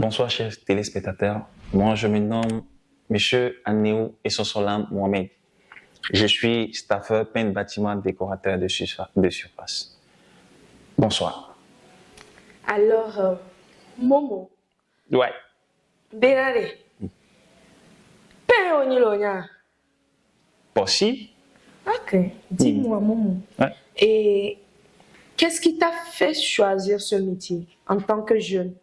Bonsoir, chers téléspectateurs. Moi, je me nomme Monsieur Anéou Essosolam Mohamed. Je suis staffeur peintre bâtiment décorateur de surface. Bonsoir. Alors, Momo, Ouais. Benare, Péonilonia. Possible? Ok, dis-moi, Momo. Ouais. Et qu'est-ce qui t'a fait choisir ce métier en tant que jeune?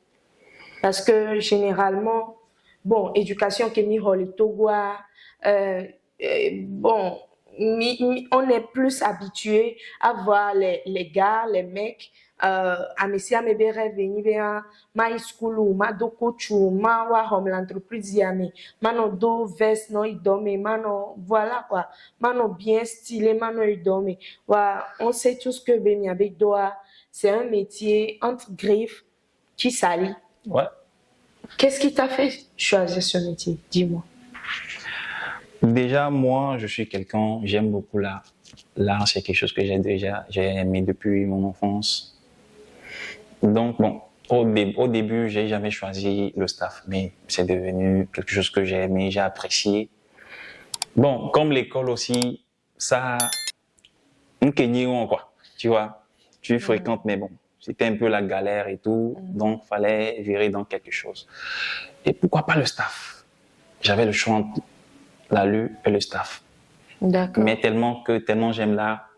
Parce que généralement, bon, éducation qui est le Togo, bon, on est plus habitué à voir les gars, les mecs, à messi à me bere venir vers ma school ou ma do coach ou ma wa home l'entreprise yami, mano do veste no idome, mano voilà quoi, mano bien stylé, mano idome, wa on sait tous que Beniabe doit, c'est un métier entre griffes qui salit. Ouais. Qu'est-ce qui t'a fait choisir ce métier? Dis-moi. Déjà, moi, je suis quelqu'un, j'aime beaucoup l'art. L'art, c'est quelque chose que j'ai aimé depuis mon enfance. Donc, bon, au début, j'ai jamais choisi le staff, mais c'est devenu quelque chose que j'ai aimé, j'ai apprécié. Bon, comme l'école aussi, ça, un kenyon, quoi, tu vois, tu fréquentes, mais bon, c'était un peu la galère et tout, donc fallait virer dans quelque chose. Et pourquoi pas le staff? J'avais le choix entre la lue et le staff. D'accord. Mais tellement j'aime l'art,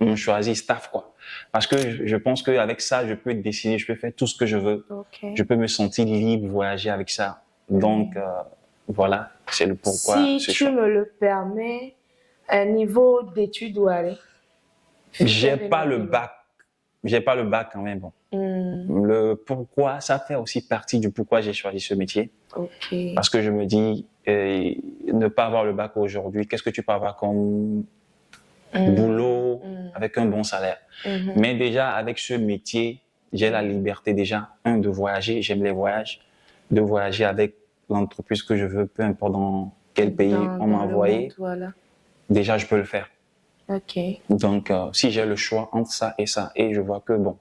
on choisit staff, quoi. Parce que je pense qu'avec ça, je peux dessiner, je peux faire tout ce que je veux. Okay. Je peux me sentir libre, voyager avec ça. Donc, voilà, c'est le pourquoi. Si tu me le permets, un niveau d'études où aller? J'ai pas le bac quand même. Bon. Le pourquoi, ça fait aussi partie du pourquoi j'ai choisi ce métier. Okay. Parce que je me dis, ne pas avoir le bac aujourd'hui, qu'est-ce que tu peux avoir comme boulot avec un bon salaire. Mais déjà, avec ce métier, j'ai la liberté déjà, de voyager, j'aime les voyages, de voyager avec l'entreprise que je veux, peu importe dans quel pays on m'a envoyé. Voilà. Déjà, je peux le faire. Ok. Donc, si j'ai le choix entre ça, et je vois que, bon,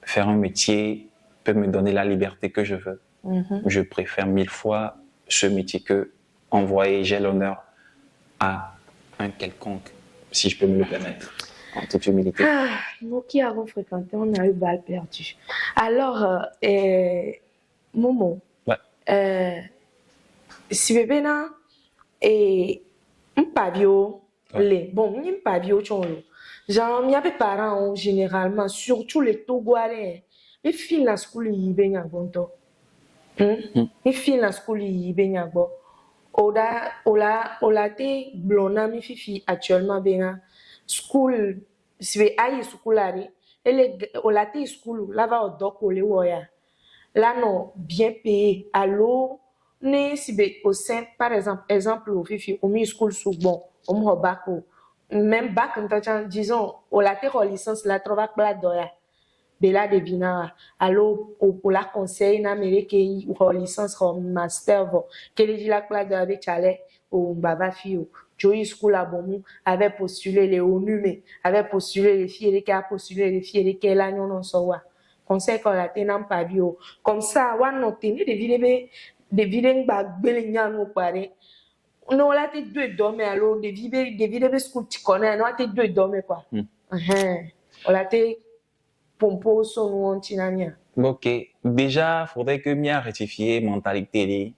faire un métier peut me donner la liberté que je veux, je préfère 1000 fois ce métier que envoyer, j'ai l'honneur à un quelconque, si je peux me le permettre, en toute humilité. Nous qui avons fréquenté, on a eu balle perdue. Alors, Momo, ouais. Si bébé na, m'pavio, les, bon, m'pavio chonlo. Genre, m'y avait parents, généralement, surtout les Togolais, les filles la school y baignent bonto. Les filles la school y baignent bon. Ola te blona mi fifi actuellement bena school sibe ayi school ari ele ola te school la va odoko le woya là non bien payé allo ne sibe au sein par exemple au fifi au mi school sous bon au mo bako même bac en disons ola te licence la trova kla doya bela devina allo o la conseil na mereke o licence o master vo kele di la kla doya be chale au Baba Fio, Joey School à Bomu avait postulé les ONU, mais avait postulé les filles qui a postulé les filles qui est là, non, soit. Conseil qu'on a tenu pas bio. Comme ça, on a tenu des vilains bagues, nous paraît. Non, là, t'es deux dormés, alors, des vilains school, tu connais, non, t'es deux dormés, quoi. On a été pompo, son ou antinamia. Ok. Déjà, faudrait que m'y a rectifié mentalité,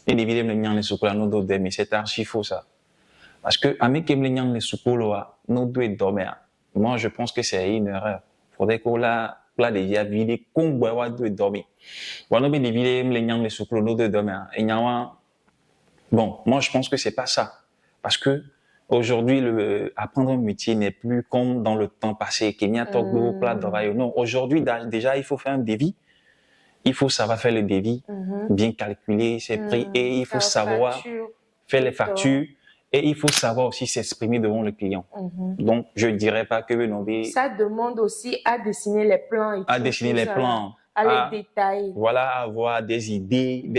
et évidemment, les gens les soukola nous doivent mais c'est archi faux ça. Parce que avec les gens les soukola nous doivent dormir. Moi, je pense que c'est une erreur. Faudrait qu'on la déjà vidé comme on doit dormir. Bon, nous bien les gens les soukola nous doivent dormir. Et bon, moi je pense que c'est pas ça. Parce que aujourd'hui, apprendre un métier n'est plus comme dans le temps passé. Non, aujourd'hui déjà il faut faire un devis. Il faut savoir faire le devis, bien calculer ses prix et il faut savoir faire les factures et il faut savoir aussi s'exprimer devant le client. Donc, je ne dirais pas que ça demande aussi à dessiner les plans. À dessiner les plans. À les détailler. Voilà, avoir des idées.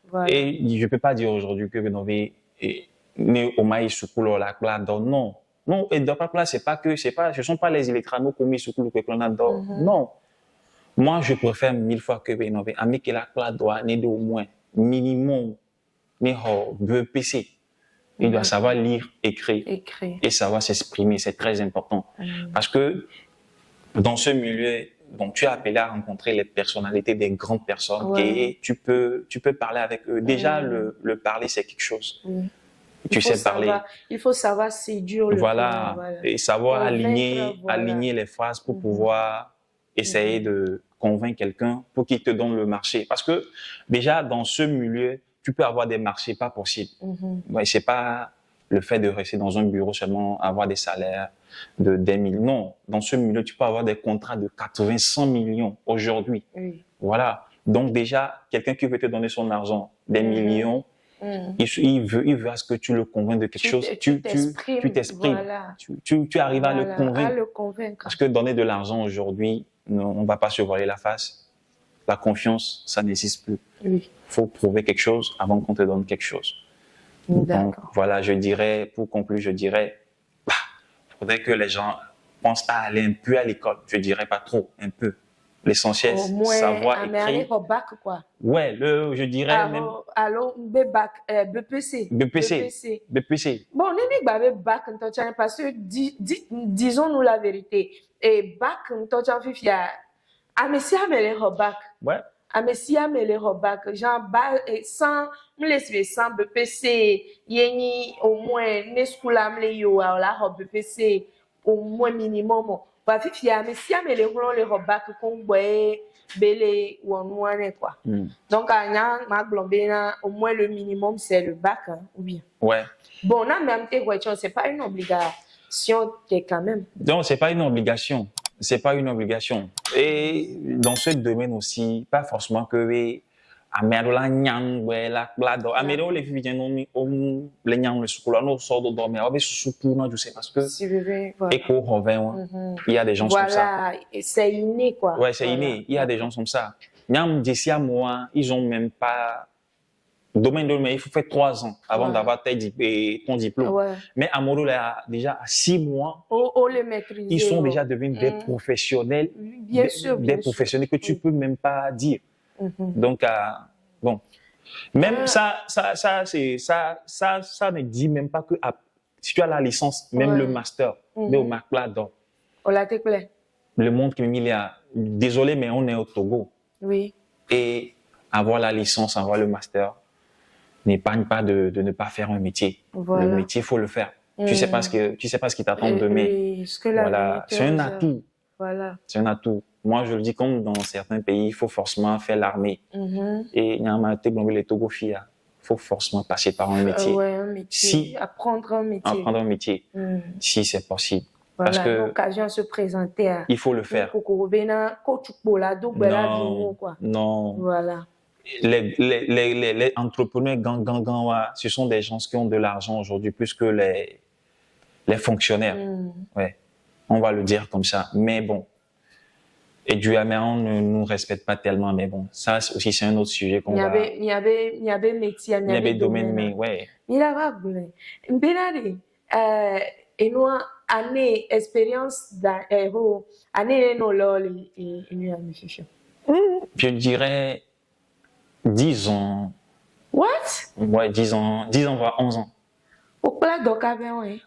Voilà. Et je ne peux pas dire aujourd'hui que Benové né au maïs sous la classe. Non. Non, et dans la place, ce ne sont pas les électrano commis sous le non. Moi, je préfère 1000 fois que Benové. Ami qui la classe doit n'aider au moins minimum BPC. Il doit savoir lire, écrire et savoir s'exprimer. C'est très important. Parce que dans ce milieu, bon, tu es appelé à rencontrer les personnalités des grandes personnes et tu peux parler avec eux. Déjà, le parler, c'est quelque chose. Tu sais parler. Il faut savoir séduire le voilà. Et savoir aligner les phrases pour pouvoir essayer de convaincre quelqu'un pour qu'il te donne le marché. Parce que déjà, dans ce milieu, tu peux avoir des marchés pas possibles. Ouais, c'est pas le fait de rester dans un bureau seulement, avoir des salaires de des millions. Non, dans ce milieu, tu peux avoir des contrats de 80, 100 millions aujourd'hui. Voilà. Donc déjà, quelqu'un qui veut te donner son argent, des millions, il veut à ce que tu le convainques de quelque chose. Tu t'exprimes. Voilà. Tu arrives à le convaincre. Parce que donner de l'argent aujourd'hui, on ne va pas se voiler la face. La confiance, ça n'existe plus. Il faut prouver quelque chose avant qu'on te donne quelque chose. Donc, voilà, je dirais, pour conclure, il faudrait que les gens pensent à aller un peu à l'école. Je dirais pas trop, un peu. L'essentiel, c'est savoir écrire. Au bac, quoi. Ouais, je dirais même. Alors, BPC. Bon, on est bien bac, parce que disons-nous la vérité. Et bac, Amesia mele bac. Ouais. Amesia mele bac. Genre, sans me laisser sans BPC, yeni au moins ne skoula mele yo la BPC au moins minimum. Bah fifia Amesia mele le bac qu'on boit belé ou en noir quoi. Donc anya ma glombena au moins le minimum c'est le bac ou bien. Ouais. Bon, là même c'est pas une obligation quand même. Donc c'est pas une obligation. C'est pas une obligation. Et dans ce domaine aussi, pas forcément que amerola nyang la blado amero les filles non les nyang le sukula no so do dormir avec suku non je sais parce que éco revient il y a des gens comme ça. Voilà, c'est inné quoi. Ouais, c'est inné, il y a des gens comme ça. Nyam d'ici à moi, ils ont même pas domaine de il faut faire 3 ans avant d'avoir ton diplôme. Mais Amoro là déjà à 6 mois, les maîtriser. Ils sont déjà devenus des professionnels, des professionnels que tu peux même pas dire. Donc bon, même ça ne dit même pas que si tu as la licence, même le master, mais au Macla donc. Le monde qui il y a, désolé mais on est au Togo. Oui. Et avoir la licence, avoir le master n'épargne pas de ne pas faire un métier. Le métier, faut le faire. Tu sais pas ce qui t'attend demain. Voilà, c'est un atout. Voilà. C'est un atout. Moi, je le dis comme dans certains pays, il faut forcément faire l'armée. Et il y a les Togo il faut forcément passer par un métier. Un métier. Apprendre un métier. Si c'est possible. Voilà, parce que l'occasion se présenter. Il faut le faire. Non. Voilà. Les entrepreneurs ce sont des gens qui ont de l'argent aujourd'hui plus que les fonctionnaires. Ouais. On va le dire comme ça. Mais bon. Et du on ne nous respecte pas tellement. Mais bon, ça aussi, c'est un autre sujet qu'on va... Il y avait métier, il y avait domaine, mais ouais. Il y avait et nous, année expérience année no lol et je dirais 10 ans. What? Ouais, 10 ans, voire 11 ans. Pourquoi ouais.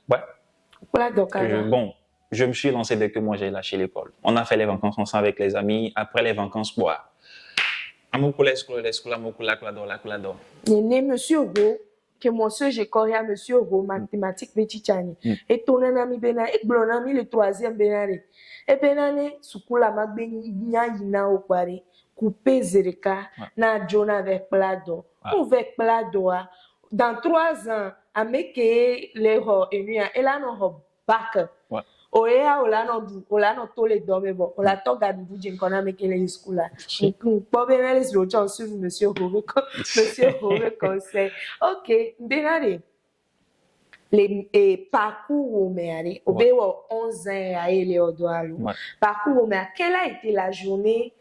Bon, je me suis lancé dès que moi j'ai lâché l'école. On a fait les vacances ensemble avec les amis. Après les vacances, quoi. Monsieur Go, que mon soeur j'ai corrigé à Monsieur Go, mathématiques Betichani. Et ton ami Bena, et Blonami le 3e Benare. Et Benane, Sukula Magbeni, Yina au Paris, coupé Zereka, na John avec Plado. Avec Plado, dans 3 ans, à meke les ho et nuit, et là, non, bac. Oya olano tole dobe bo ola to gadu bujin kona mekele iskula po benale sur chance monsieur Hove conseil OK benale les parcours au meare obewo 11 ans à ele odoalu parcours au meare quelle a été la journée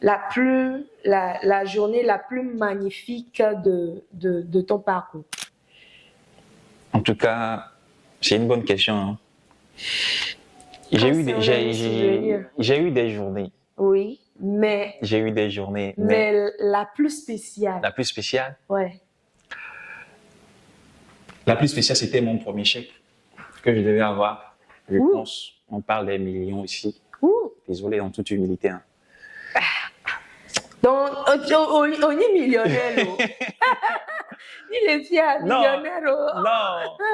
la journée la plus magnifique de ton parcours? En tout cas, c'est une bonne question. Hein. J'ai eu des journées. Oui, mais... J'ai eu des journées. Mais la plus spéciale. La plus spéciale? Ouais. La plus spéciale, c'était mon premier chèque que je devais avoir. Je pense, on parle des millions ici. Désolé, en toute humilité. Hein. Donc, on est millionnaire. Il est fier, millionnaire.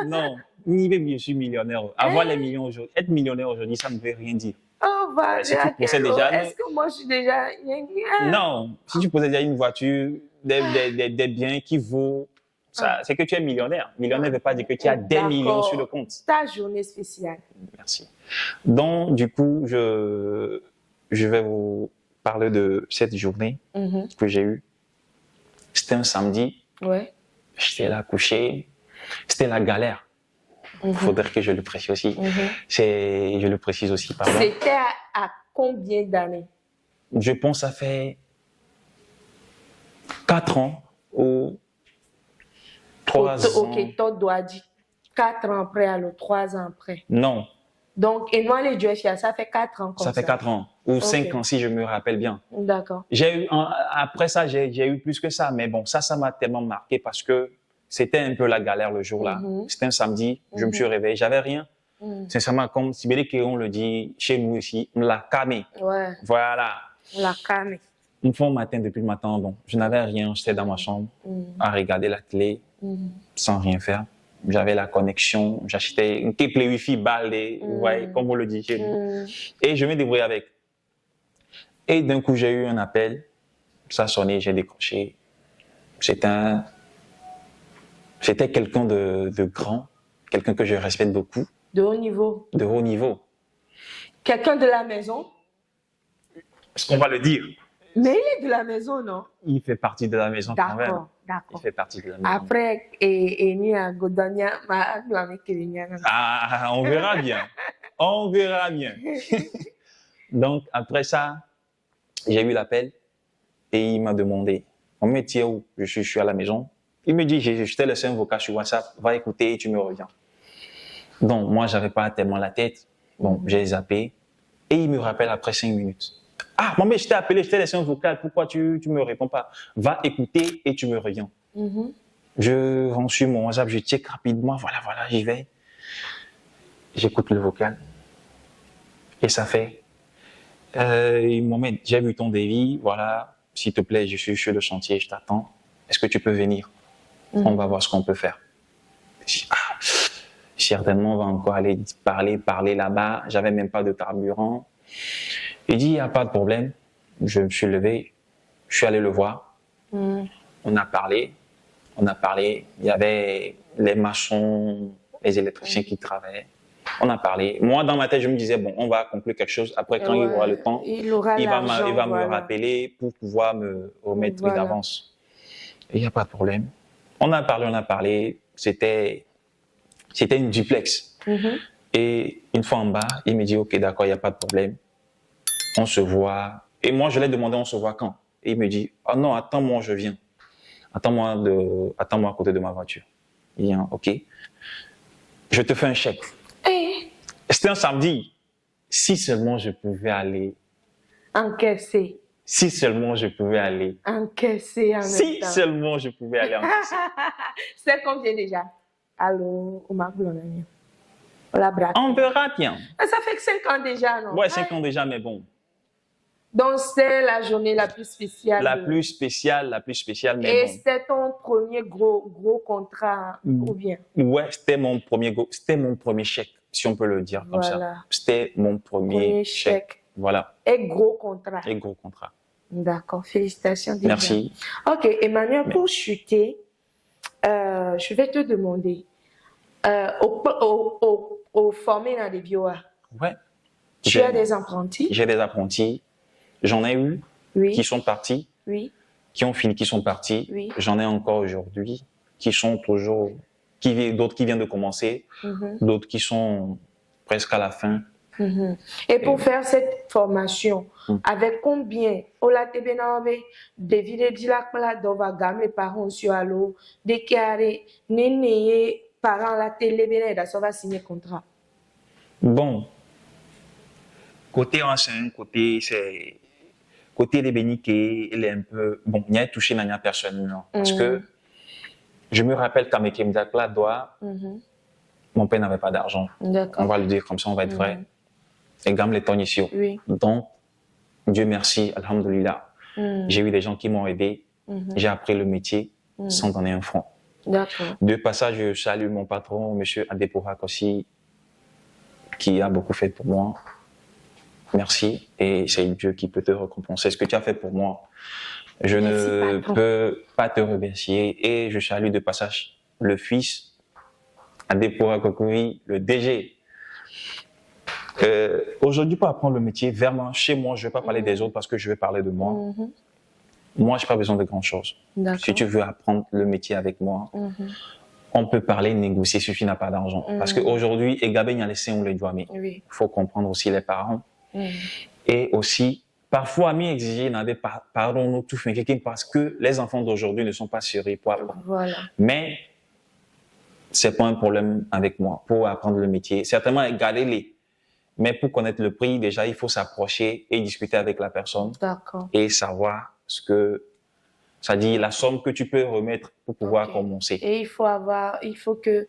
Non. Je suis millionnaire. Avoir les millions aujourd'hui, être millionnaire aujourd'hui, ça ne veut rien dire. Oh, bah, si tu possèdes déjà... Est-ce que moi, je suis déjà... Non, si tu possèdes déjà une voiture, des biens qui vaut... Ça, c'est que tu es millionnaire. Millionnaire ne veut pas dire que tu as des millions sur le compte. Ta journée spéciale. Merci. Donc, du coup, je vais vous parler de cette journée que j'ai eue. C'était un samedi. Ouais. J'étais là couché. C'était la galère. Il faudrait que je le précise aussi. Je le précise aussi, pardon. C'était à combien d'années? Je pense que ça fait 4 ans ou 3 ans. Ok, tu dois dire 4 ans après, alors 3 ans après. Non. Donc, et moi, les Joshua, ça fait 4 ans comme ça. Ça fait 4 ans ou 5 ans si je me rappelle bien. D'accord. Après ça, j'ai eu plus que ça. Mais bon, ça m'a tellement marqué parce que c'était un peu la galère le jour-là. C'était un samedi, je me suis réveillé, j'avais rien. Sincèrement, comme Sibélé on le dit chez nous ici, on l'a camé. Ouais. Voilà. On l'a camé. Une fois au matin, depuis le matin, bon, je n'avais rien, j'étais dans ma chambre à regarder la télé sans rien faire. J'avais la connexion, j'achetais une câble Wi-Fi balde, vous voyez, comme on le dit chez nous. Et je me débrouillais avec. Et d'un coup, j'ai eu un appel, ça sonnait, j'ai décroché. C'était quelqu'un de grand, quelqu'un que je respecte beaucoup. De haut niveau. De haut niveau. Quelqu'un de la maison. Est-ce qu'on va le dire? Mais il est de la maison, non? Il fait partie de la maison quand même. D'accord. Il fait partie de la maison. Après, on verra bien. On verra bien. Donc, après ça, j'ai eu l'appel et il m'a demandé, on me dit où je suis à la maison. Il me dit, je t'ai laissé un vocal sur WhatsApp, va écouter et tu me reviens. Donc, moi, j'avais pas tellement la tête. Bon, j'ai zappé et il me rappelle après 5 minutes. Ah, maman, je t'ai appelé, je t'ai laissé un vocal, pourquoi tu me réponds pas? Va écouter et tu me reviens. Je rentre sur mon WhatsApp, je check rapidement, voilà, j'y vais. J'écoute le vocal et ça fait Mohamed, j'ai vu ton devis, voilà, s'il te plaît, je suis sur le chantier, je t'attends. Est-ce que tu peux venir? On va voir ce qu'on peut faire. Certainement, on va encore aller parler là-bas. J'avais même pas de carburant. Il dit, il n'y a pas de problème. Je me suis levé, je suis allé le voir. On a parlé. Il y avait les maçons, les électriciens qui travaillaient. On a parlé. Moi, dans ma tête, je me disais, bon, on va conclure quelque chose. Après, quand il aura le temps, il va me rappeler pour pouvoir me remettre d'avance. Il n'y a pas de problème. On a parlé. C'était une duplex. Et une fois en bas, il me dit, OK, d'accord, il n'y a pas de problème. On se voit. Et moi, je l'ai demandé, on se voit quand? Et il me dit, oh non, attends-moi, je viens. Attends-moi à côté de ma voiture. Il dit, OK. Je te fais un chèque. C'était un samedi. Si seulement je pouvais aller. Encaisser. Si seulement je pouvais aller. Encaisser en même temps. Si seulement je pouvais aller encaisser. C'est combien déjà? Allô, on verra bien. Ça fait que 5 ans déjà, non? Ouais, 5 ans déjà, mais bon. Donc, c'est la journée la plus spéciale. La plus spéciale, mais et bon. c'était ton premier gros contrat, ou bien? Ouais, c'était mon premier chèque, si on peut le dire comme ça. C'était mon premier chèque. Voilà. Et gros contrat. D'accord, félicitations. Déjà. Merci. Ok, Emmanuel, pour chuter, je vais te demander, au formé dans des BioA, ouais. Tu as des apprentis? J'ai des apprentis. J'en ai eu qui sont partis, qui ont fini, qui sont partis. J'en ai encore aujourd'hui qui sont toujours, d'autres qui viennent de commencer, d'autres qui sont presque à la fin. Et pour faire cette formation, avec combien les parents sur allo, déclaré, néné, parents la télé, ça va signer contrat. Bon, côté enseignant, côté c'est côté des béniqués, il est un peu, bon, il y a touché Nanya personnellement. Parce que je me rappelle quand mes Kemdakla doit, mon père n'avait pas d'argent. On va le dire comme ça, on va être vrai. Et gamme les tonnes ici. Oui. Donc, Dieu merci, alhamdoulilah. J'ai eu des gens qui m'ont aidé. J'ai appris le métier sans donner un franc. D'accord. De passage, je salue mon patron, monsieur Adepourak aussi, qui a beaucoup fait pour moi. Merci. Et c'est Dieu qui peut te récompenser ce que tu as fait pour moi. Je ne peux pas te remercier. Et je salue de passage le fils Adepourak Kokoui, le DG. Aujourd'hui, pour apprendre le métier, vraiment, chez moi, je ne vais pas parler des autres parce que je vais parler de moi. Moi, je n'ai pas besoin de grand chose. Si tu veux apprendre le métier avec moi, on peut parler, négocier, si tu n'as pas d'argent. Parce qu'aujourd'hui, Egabe n'y a laissé on les doit. Il faut comprendre aussi les parents. Et aussi, parfois, mi exiger n'a des pardon, nous tout fait quelqu'un parce que les enfants d'aujourd'hui ne sont pas sérieux pour apprendre. Voilà. Mais c'est pas un problème avec moi pour apprendre le métier. Certainement, garder-les. Mais pour connaître le prix, déjà, il faut s'approcher et discuter avec la personne. D'accord. Et savoir ce que ça dit, la somme que tu peux remettre pour pouvoir commencer. Et il faut que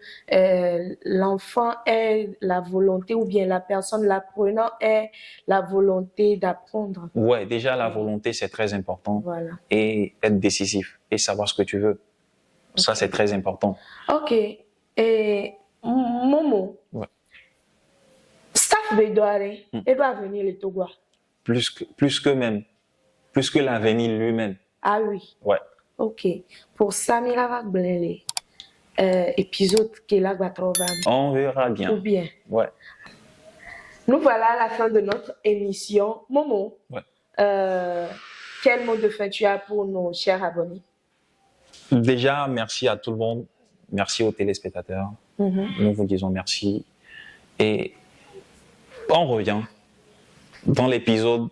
l'enfant ait la volonté ou bien la personne l'apprenant ait la volonté d'apprendre. Ouais, déjà la volonté c'est très important. Voilà. Et être décisif et savoir ce que tu veux. Ça c'est très important. Ok. Et Momo. Ouais. Staff Bédouare, il doit venir le Togo. Plus que l'avenir lui-même. Ah oui. Ouais. Ok. Pour Samira Vagblele, épisode qu'il a trouvé. On verra bien. Ou bien. Ouais. Nous voilà à la fin de notre émission. Momo, ouais. Quel mot de fin tu as pour nos chers abonnés? Déjà, merci à tout le monde. Merci aux téléspectateurs. Nous vous disons merci. Et on revient dans l'épisode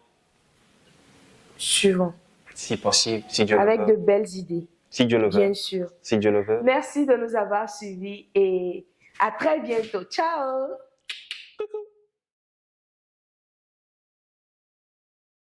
suivant. Si possible, si Dieu le veut. Avec de belles idées. Si Dieu le veut. Bien sûr. Si Dieu le veut. Merci de nous avoir suivis et à très bientôt. Ciao!